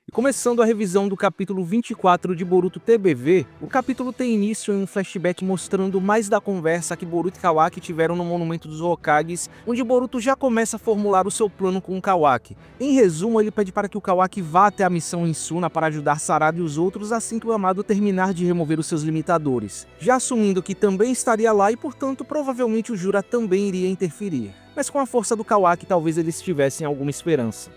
E começando a revisão do capítulo 24 de Boruto TBV, o capítulo tem início em um flashback mostrando mais da conversa que Boruto e Kawaki tiveram no Monumento dos Hokages, onde Boruto já começa a formular o seu plano com o Kawaki. Em resumo, ele pede para que o Kawaki vá até a missão em Suna para ajudar Sarada e os outros assim que o Amado terminar de remover os seus limitadores, já assumindo que também estaria lá e, portanto, provavelmente o Jura também iria interferir. Mas com a força do Kawaki, talvez eles tivessem alguma esperança.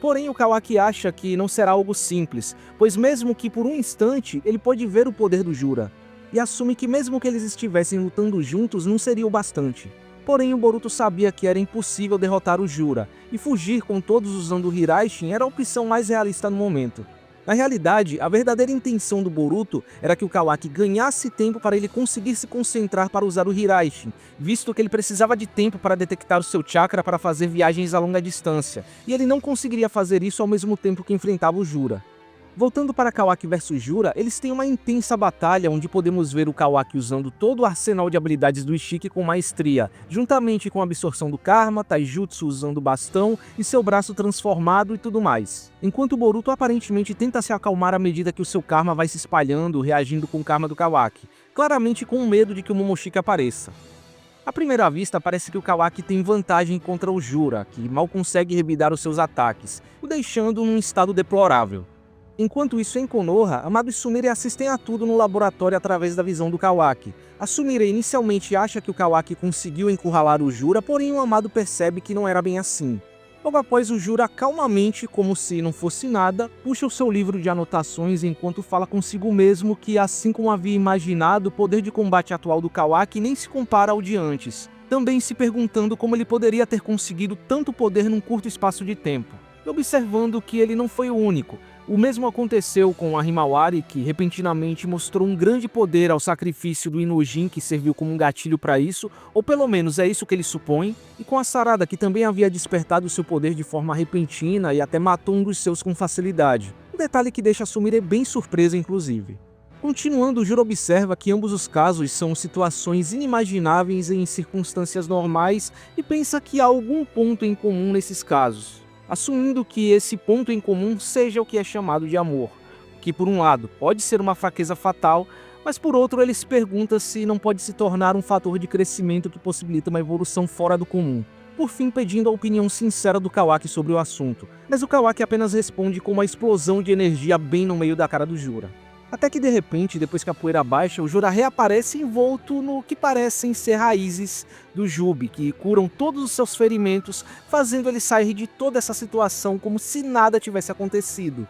Porém, o Kawaki acha que não será algo simples, pois mesmo que por um instante ele pode ver o poder do Jura, e assume que mesmo que eles estivessem lutando juntos não seria o bastante. Porém, o Boruto sabia que era impossível derrotar o Jura, e fugir com todos usando o Hiraishin era a opção mais realista no momento. Na realidade, a verdadeira intenção do Boruto era que o Kawaki ganhasse tempo para ele conseguir se concentrar para usar o Hiraishin, visto que ele precisava de tempo para detectar o seu chakra para fazer viagens a longa distância, e ele não conseguiria fazer isso ao mesmo tempo que enfrentava o Jura. Voltando para Kawaki vs Jura, eles têm uma intensa batalha onde podemos ver o Kawaki usando todo o arsenal de habilidades do Ishiki com maestria, juntamente com a absorção do Karma, Taijutsu usando o bastão e seu braço transformado e tudo mais. Enquanto Boruto aparentemente tenta se acalmar à medida que o seu Karma vai se espalhando, reagindo com o Karma do Kawaki, claramente com medo de que o Momoshiki apareça. À primeira vista, parece que o Kawaki tem vantagem contra o Jura, que mal consegue revidar os seus ataques, o deixando num estado deplorável. Enquanto isso, em Konoha, Amado e Sumire assistem a tudo no laboratório através da visão do Kawaki. A Sumire inicialmente acha que o Kawaki conseguiu encurralar o Jura, porém o Amado percebe que não era bem assim. Logo após, o Jura calmamente, como se não fosse nada, puxa o seu livro de anotações enquanto fala consigo mesmo que, assim como havia imaginado, o poder de combate atual do Kawaki nem se compara ao de antes, também se perguntando como ele poderia ter conseguido tanto poder num curto espaço de tempo, e observando que ele não foi o único. O mesmo aconteceu com a Himawari, que repentinamente mostrou um grande poder ao sacrifício do Inojin, que serviu como um gatilho para isso, ou pelo menos é isso que ele supõe, e com a Sarada, que também havia despertado seu poder de forma repentina e até matou um dos seus com facilidade. Um detalhe que deixa a Sumire bem surpresa, inclusive. Continuando, o Juro observa que ambos os casos são situações inimagináveis em circunstâncias normais e pensa que há algum ponto em comum nesses casos, assumindo que esse ponto em comum seja o que é chamado de amor, que por um lado pode ser uma fraqueza fatal, mas por outro ele se pergunta se não pode se tornar um fator de crescimento que possibilita uma evolução fora do comum. Por fim, pedindo a opinião sincera do Kawaki sobre o assunto, mas o Kawaki apenas responde com uma explosão de energia bem no meio da cara do Jura. Até que de repente, depois que a poeira baixa, o Jura reaparece envolto no que parecem ser raízes do Jubi, que curam todos os seus ferimentos, fazendo ele sair de toda essa situação como se nada tivesse acontecido.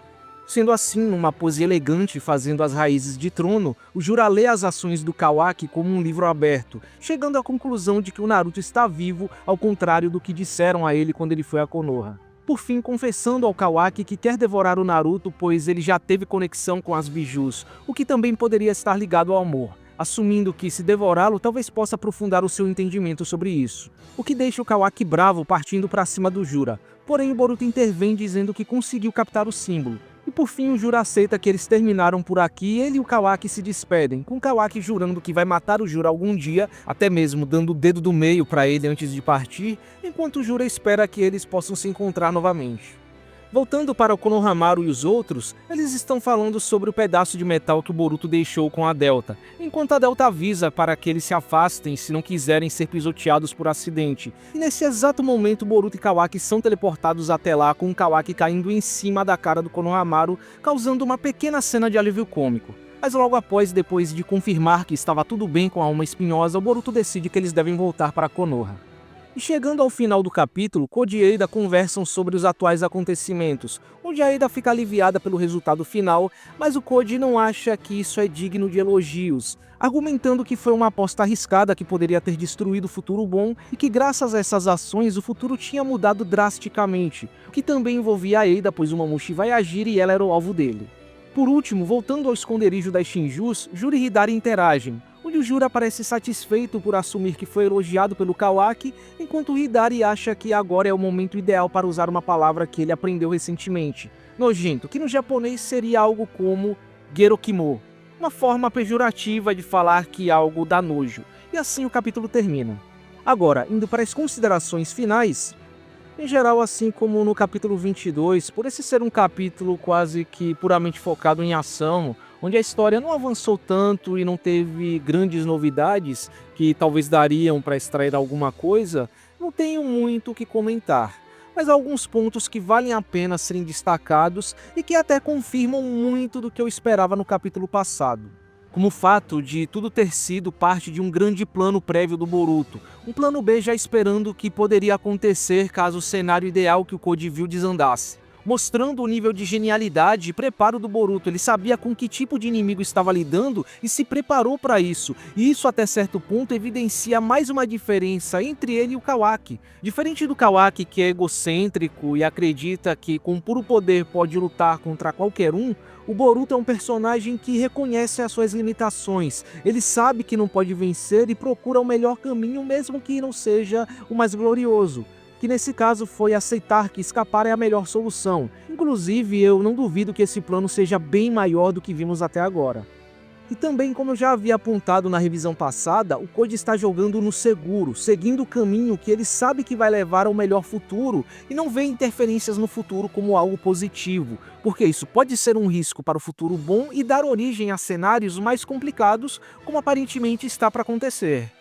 Sendo assim, numa pose elegante fazendo as raízes de trono, o Jura lê as ações do Kawaki como um livro aberto, chegando à conclusão de que o Naruto está vivo, ao contrário do que disseram a ele quando ele foi a Konoha. Por fim, confessando ao Kawaki que quer devorar o Naruto, pois ele já teve conexão com as bijus, o que também poderia estar ligado ao amor, assumindo que se devorá-lo talvez possa aprofundar o seu entendimento sobre isso, o que deixa o Kawaki bravo partindo para cima do Jura. Porém, o Boruto intervém dizendo que conseguiu captar o símbolo. E por fim o Jura aceita que eles terminaram por aqui e ele e o Kawaki se despedem, com o Kawaki jurando que vai matar o Jura algum dia, até mesmo dando o dedo do meio para ele antes de partir, enquanto o Jura espera que eles possam se encontrar novamente. Voltando para o Konohamaru e os outros, eles estão falando sobre o pedaço de metal que o Boruto deixou com a Delta, enquanto a Delta avisa para que eles se afastem se não quiserem ser pisoteados por acidente. E nesse exato momento, Boruto e Kawaki são teleportados até lá, com o Kawaki caindo em cima da cara do Konohamaru, causando uma pequena cena de alívio cômico. Mas logo após, depois de confirmar que estava tudo bem com a alma espinhosa, o Boruto decide que eles devem voltar para Konoha. E chegando ao final do capítulo, Code e Eida conversam sobre os atuais acontecimentos, onde a Eida fica aliviada pelo resultado final, mas o Code não acha que isso é digno de elogios, argumentando que foi uma aposta arriscada que poderia ter destruído o futuro bom e que graças a essas ações o futuro tinha mudado drasticamente, o que também envolvia a Eida, pois o Mamushi vai agir e ela era o alvo dele. Por último, voltando ao esconderijo das Shinjus, Jura e Hidari interagem, onde o Jura parece satisfeito por assumir que foi elogiado pelo Kawaki, enquanto o Hidari acha que agora é o momento ideal para usar uma palavra que ele aprendeu recentemente, nojento, que no japonês seria algo como Gerokimo, uma forma pejorativa de falar que algo dá nojo, e assim o capítulo termina. Agora, indo para as considerações finais, Em geral, assim como no capítulo 22, por esse ser um capítulo quase que puramente focado em ação, onde a história não avançou tanto e não teve grandes novidades que talvez dariam para extrair alguma coisa, não tenho muito o que comentar. Mas há alguns pontos que valem a pena serem destacados e que até confirmam muito do que eu esperava no capítulo passado. Como o fato de tudo ter sido parte de um grande plano prévio do Boruto, um plano B já esperando o que poderia acontecer caso o cenário ideal que o Code viu desandasse. Mostrando o nível de genialidade e preparo do Boruto, ele sabia com que tipo de inimigo estava lidando e se preparou para isso, e isso até certo ponto evidencia mais uma diferença entre ele e o Kawaki. Diferente do Kawaki, que é egocêntrico e acredita que com puro poder pode lutar contra qualquer um, o Boruto é um personagem que reconhece as suas limitações, ele sabe que não pode vencer e procura o melhor caminho mesmo que não seja o mais glorioso, que nesse caso foi aceitar que escapar é a melhor solução. Inclusive, eu não duvido que esse plano seja bem maior do que vimos até agora. E também, como eu já havia apontado na revisão passada, o Code está jogando no seguro, seguindo o caminho que ele sabe que vai levar ao melhor futuro e não vê interferências no futuro como algo positivo, porque isso pode ser um risco para o futuro bom e dar origem a cenários mais complicados, como aparentemente está para acontecer.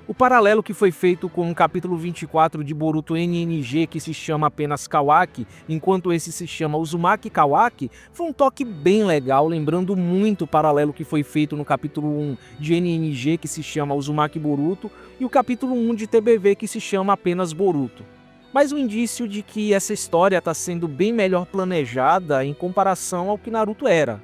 O paralelo que foi feito com o capítulo 24 de Boruto NNG, que se chama apenas Kawaki, enquanto esse se chama Uzumaki Kawaki, foi um toque bem legal, lembrando muito o paralelo que foi feito no capítulo 1 de NNG, que se chama Uzumaki Boruto, e o capítulo 1 de TBV, que se chama apenas Boruto. Mais um indício de que essa história está sendo bem melhor planejada em comparação ao que Naruto era.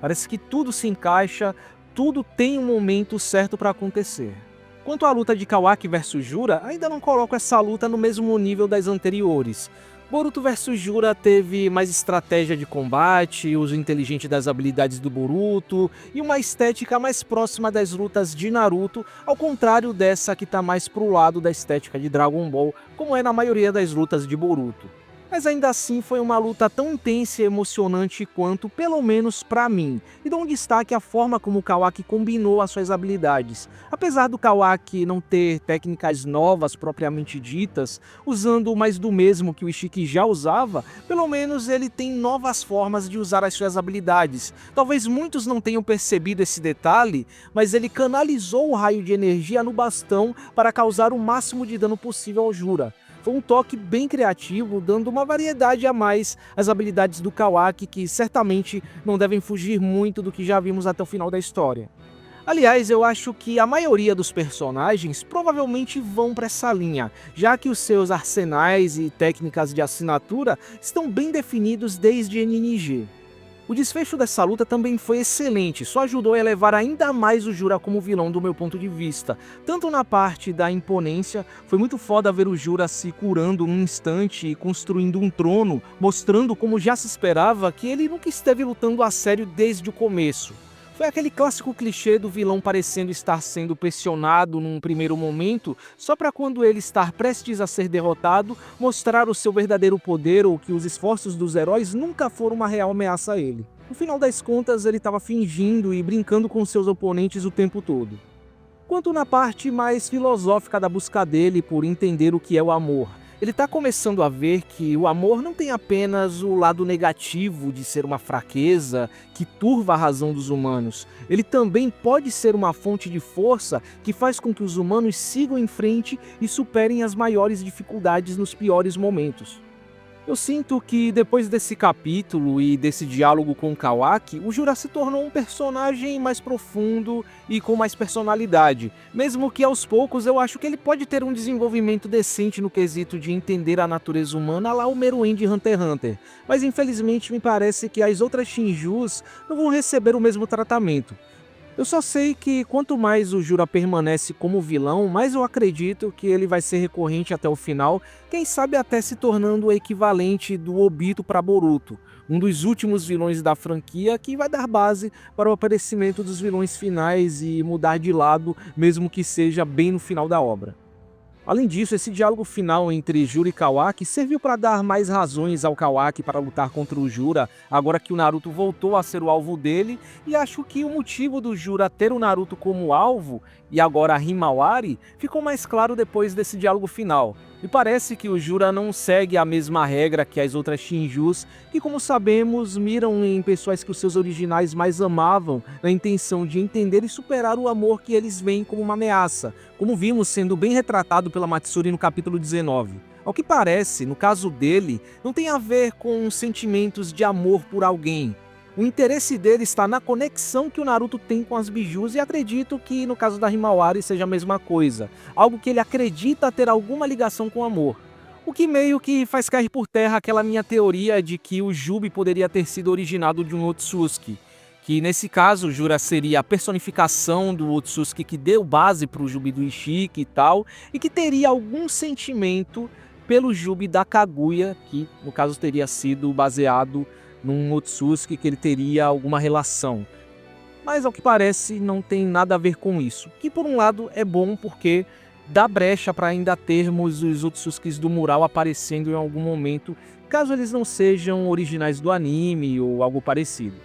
Parece que tudo se encaixa, tudo tem um momento certo para acontecer. Quanto à luta de Kawaki vs Jura, ainda não coloco essa luta no mesmo nível das anteriores. Boruto vs Jura teve mais estratégia de combate, uso inteligente das habilidades do Boruto e uma estética mais próxima das lutas de Naruto, ao contrário dessa que tá mais pro lado da estética de Dragon Ball, como é na maioria das lutas de Boruto. Mas ainda assim foi uma luta tão intensa e emocionante quanto, pelo menos pra mim, e dou um destaque à forma como o Kawaki combinou as suas habilidades. Apesar do Kawaki não ter técnicas novas propriamente ditas, usando mais do mesmo que o Ishiki já usava, pelo menos ele tem novas formas de usar as suas habilidades. Talvez muitos não tenham percebido esse detalhe, mas ele canalizou o raio de energia no bastão para causar o máximo de dano possível ao Jura. Foi um toque bem criativo, dando uma variedade a mais às habilidades do Kawaki, que certamente não devem fugir muito do que já vimos até o final da história. Aliás, eu acho que a maioria dos personagens provavelmente vão para essa linha, já que os seus arsenais e técnicas de assinatura estão bem definidos desde NNG. O desfecho dessa luta também foi excelente, só ajudou a elevar ainda mais o Jura como vilão do meu ponto de vista. Tanto na parte da imponência, foi muito foda ver o Jura se curando num instante e construindo um trono, mostrando como já se esperava que ele nunca esteve lutando a sério desde o começo. Foi aquele clássico clichê do vilão parecendo estar sendo pressionado num primeiro momento, só para quando ele estar prestes a ser derrotado, mostrar o seu verdadeiro poder ou que os esforços dos heróis nunca foram uma real ameaça a ele. No final das contas, ele estava fingindo e brincando com seus oponentes o tempo todo. Quanto na parte mais filosófica da busca dele por entender o que é o amor, ele está começando a ver que o amor não tem apenas o lado negativo de ser uma fraqueza que turva a razão dos humanos. Ele também pode ser uma fonte de força que faz com que os humanos sigam em frente e superem as maiores dificuldades nos piores momentos. Eu sinto que depois desse capítulo e desse diálogo com Kawaki, o Jura se tornou um personagem mais profundo e com mais personalidade. Mesmo que aos poucos eu acho que ele pode ter um desenvolvimento decente no quesito de entender a natureza humana lá o Meruem de Hunter x Hunter. Mas infelizmente me parece que as outras Shinjus não vão receber o mesmo tratamento. Eu só sei que quanto mais o Jura permanece como vilão, mais eu acredito que ele vai ser recorrente até o final, quem sabe até se tornando o equivalente do Obito para Boruto, um dos últimos vilões da franquia que vai dar base para o aparecimento dos vilões finais e mudar de lado, mesmo que seja bem no final da obra. Além disso, esse diálogo final entre Jura e Kawaki serviu para dar mais razões ao Kawaki para lutar contra o Jura, agora que o Naruto voltou a ser o alvo dele, e acho que o motivo do Jura ter o Naruto como alvo, e agora a Himawari, ficou mais claro depois desse diálogo final. Me parece que o Jura não segue a mesma regra que as outras Shinjus, que como sabemos, miram em pessoas que os seus originais mais amavam, na intenção de entender e superar o amor que eles veem como uma ameaça, como vimos sendo bem retratado pela Matsuri no capítulo 19. Ao que parece, no caso dele, não tem a ver com sentimentos de amor por alguém. O interesse dele está na conexão que o Naruto tem com as bijus e acredito que no caso da Himawari seja a mesma coisa, algo que ele acredita ter alguma ligação com o amor. O que meio que faz cair por terra aquela minha teoria de que o Jubi poderia ter sido originado de um Otsutsuki, que nesse caso Jura seria a personificação do Otsutsuki que deu base para o Jubi do Ishiki e tal, e que teria algum sentimento pelo Jubi da Kaguya, que no caso teria sido baseado num Otsutsuki que ele teria alguma relação. Mas ao que parece não tem nada a ver com isso, que por um lado é bom porque dá brecha para ainda termos os Otsutsukis do mural aparecendo em algum momento, caso eles não sejam originais do anime ou algo parecido.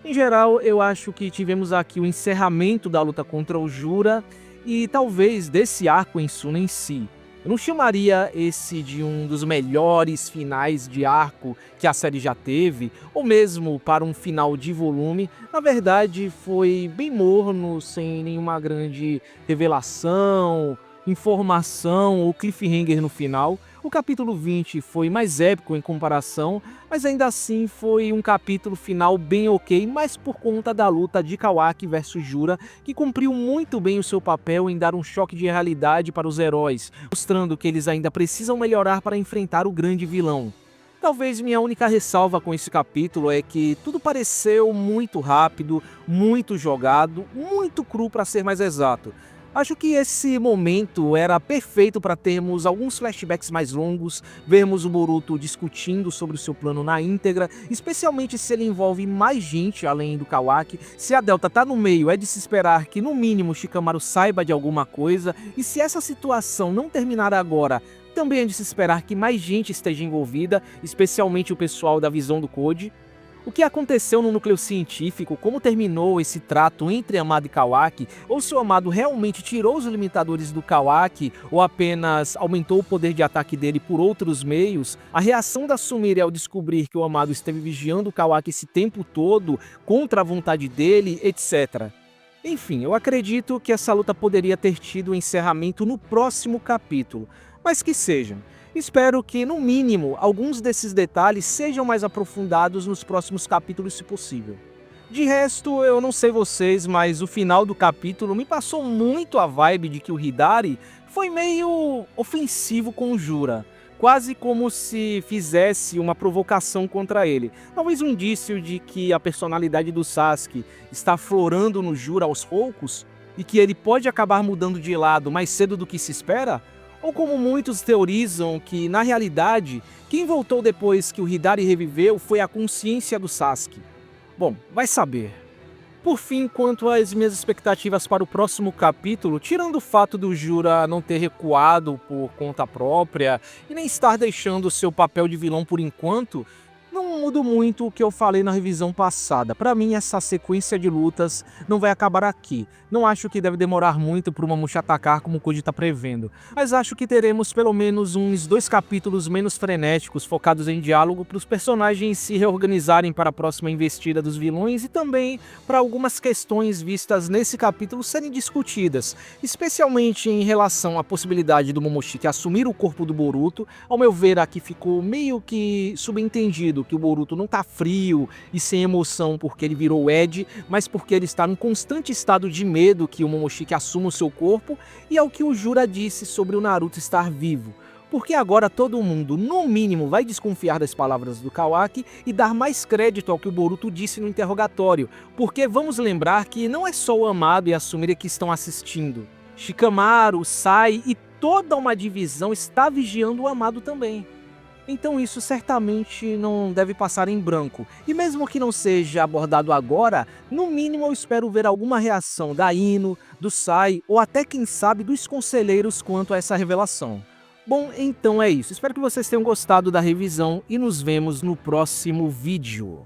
Em geral, eu acho que tivemos aqui o encerramento da luta contra o Jura e talvez desse arco em Suna em si. Eu não chamaria esse de um dos melhores finais de arco que a série já teve, ou mesmo para um final de volume. Na verdade, foi bem morno, sem nenhuma grande revelação, informação ou cliffhanger no final. O capítulo 20 foi mais épico em comparação, mas ainda assim foi um capítulo final bem ok, mas por conta da luta de Kawaki versus Jura, que cumpriu muito bem o seu papel em dar um choque de realidade para os heróis, mostrando que eles ainda precisam melhorar para enfrentar o grande vilão. Talvez minha única ressalva com esse capítulo é que tudo pareceu muito rápido, muito jogado, muito cru para ser mais exato. Acho que esse momento era perfeito para termos alguns flashbacks mais longos, vermos o Boruto discutindo sobre o seu plano na íntegra, especialmente se ele envolve mais gente além do Kawaki. Se a Delta tá no meio, é de se esperar que no mínimo Shikamaru saiba de alguma coisa, e se essa situação não terminar agora, também é de se esperar que mais gente esteja envolvida, especialmente o pessoal da visão do Code. O que aconteceu no núcleo científico, como terminou esse trato entre Amado e Kawaki, ou se o Amado realmente tirou os limitadores do Kawaki, ou apenas aumentou o poder de ataque dele por outros meios, a reação da Sumire ao descobrir que o Amado esteve vigiando o Kawaki esse tempo todo, contra a vontade dele, etc. Enfim, eu acredito que essa luta poderia ter tido um encerramento no próximo capítulo, mas que seja. Espero que, no mínimo, alguns desses detalhes sejam mais aprofundados nos próximos capítulos, se possível. De resto, eu não sei vocês, mas o final do capítulo me passou muito a vibe de que o Hidari foi meio ofensivo com o Jura, quase como se fizesse uma provocação contra ele. Talvez um indício de que a personalidade do Sasuke está aflorando no Jura aos poucos e que ele pode acabar mudando de lado mais cedo do que se espera? Ou como muitos teorizam que, na realidade, quem voltou depois que o Hidari reviveu foi a consciência do Sasuke. Bom, vai saber. Por fim, quanto às minhas expectativas para o próximo capítulo, tirando o fato do Jura não ter recuado por conta própria e nem estar deixando seu papel de vilão por enquanto, não mudo muito o que eu falei na revisão passada. Para mim, essa sequência de lutas não vai acabar aqui. Não acho que deve demorar muito para o Mamute atacar como o Koji está prevendo. Mas acho que teremos pelo menos uns 2 capítulos menos frenéticos, focados em diálogo, para os personagens se reorganizarem para a próxima investida dos vilões e também para algumas questões vistas nesse capítulo serem discutidas, especialmente em relação à possibilidade do Momoshiki assumir o corpo do Boruto. Ao meu ver, aqui ficou meio que subentendido que o Boruto não tá frio e sem emoção porque ele virou Ed, mas porque ele está num constante estado de medo que o Momoshiki assuma o seu corpo, e ao que o Jura disse sobre o Naruto estar vivo. Porque agora todo mundo, no mínimo, vai desconfiar das palavras do Kawaki e dar mais crédito ao que o Boruto disse no interrogatório, porque vamos lembrar que não é só o Amado e a Sumire que estão assistindo. Shikamaru, Sai e toda uma divisão está vigiando o Amado também. Então isso certamente não deve passar em branco. E mesmo que não seja abordado agora, no mínimo eu espero ver alguma reação da Ino, do Sai ou até quem sabe dos conselheiros quanto a essa revelação. Bom, então é isso. Espero que vocês tenham gostado da revisão e nos vemos no próximo vídeo.